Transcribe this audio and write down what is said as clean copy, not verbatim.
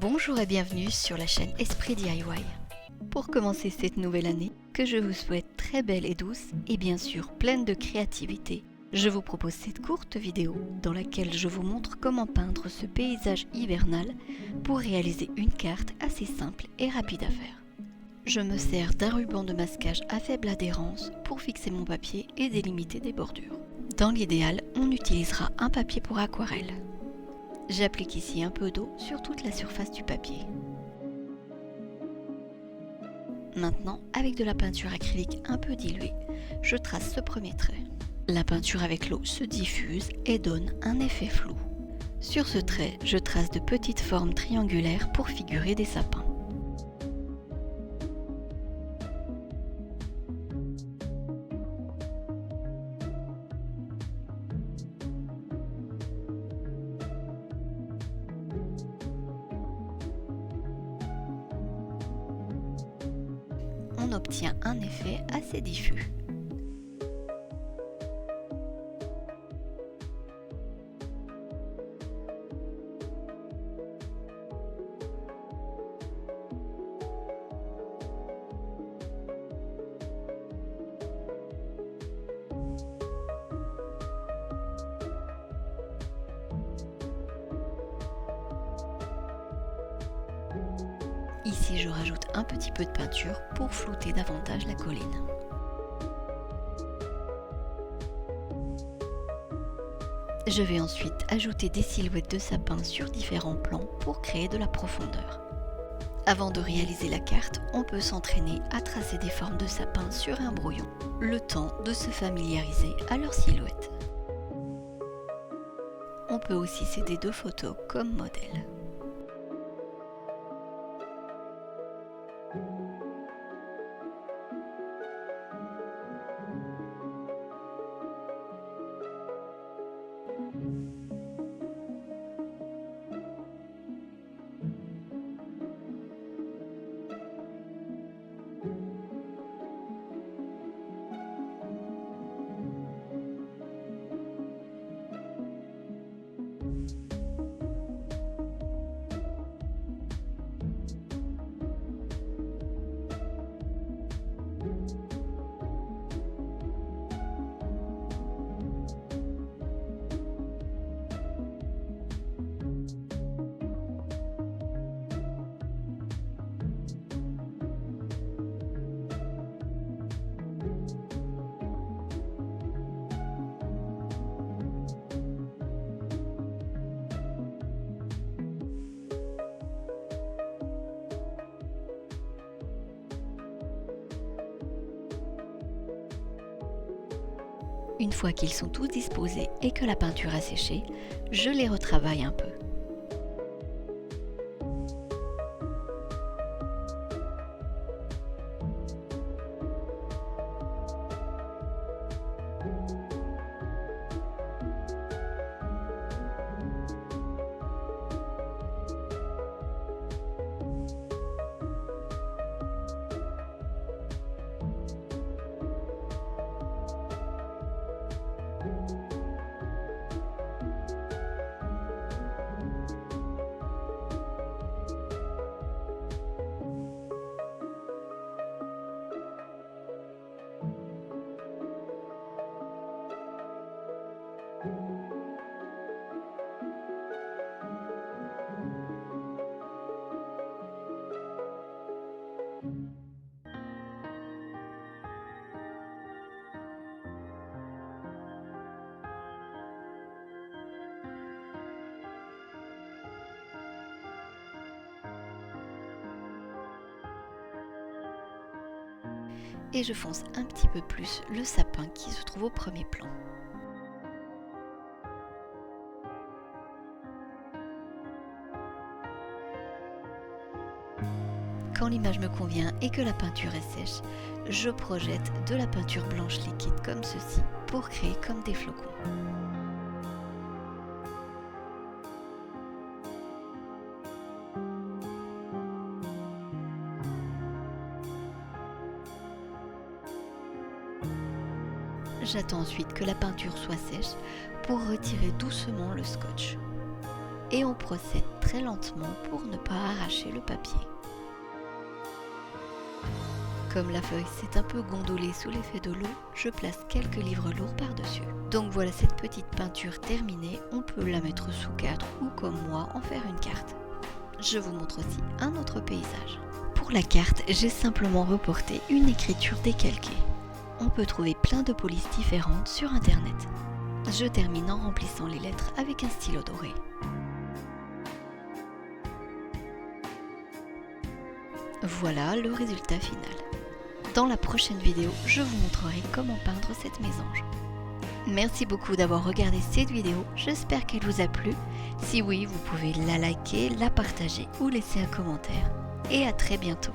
Bonjour et bienvenue sur la chaîne Esprit DIY. Pour commencer cette nouvelle année, que je vous souhaite très belle et douce et bien sûr pleine de créativité, je vous propose cette courte vidéo dans laquelle je vous montre comment peindre ce paysage hivernal pour réaliser une carte assez simple et rapide à faire. Je me sers d'un ruban de masquage à faible adhérence pour fixer mon papier et délimiter des bordures. Dans l'idéal, on utilisera un papier pour aquarelle. J'applique ici un peu d'eau sur toute la surface du papier. Maintenant, avec de la peinture acrylique un peu diluée, je trace ce premier trait. La peinture avec l'eau se diffuse et donne un effet flou. Sur ce trait, je trace de petites formes triangulaires pour figurer des sapins. On obtient un effet assez diffus. Ici, je rajoute un petit peu de peinture pour flouter davantage la colline. Je vais ensuite ajouter des silhouettes de sapins sur différents plans pour créer de la profondeur. Avant de réaliser la carte, on peut s'entraîner à tracer des formes de sapins sur un brouillon, le temps de se familiariser à leur silhouette. On peut aussi s'aider de photos comme modèle. Une fois qu'ils sont tous disposés et que la peinture a séché, je les retravaille un peu. Et je fonce un petit peu plus le sapin qui se trouve au premier plan. Quand l'image me convient et que la peinture est sèche, je projette de la peinture blanche liquide comme ceci pour créer comme des flocons. J'attends ensuite que la peinture soit sèche pour retirer doucement le scotch. et on procède très lentement pour ne pas arracher le papier. Comme la feuille s'est un peu gondolée sous l'effet de l'eau, je place quelques livres lourds par-dessus. Donc voilà cette petite peinture terminée, on peut la mettre sous cadre ou comme moi en faire une carte. Je vous montre aussi un autre paysage. Pour la carte, j'ai simplement reporté une écriture décalquée. On peut trouver plein de polices différentes sur internet. Je termine en remplissant les lettres avec un stylo doré. Voilà le résultat final. Dans la prochaine vidéo, je vous montrerai comment peindre cette mésange. Merci beaucoup d'avoir regardé cette vidéo, j'espère qu'elle vous a plu. Si oui, vous pouvez la liker, la partager ou laisser un commentaire. Et à très bientôt.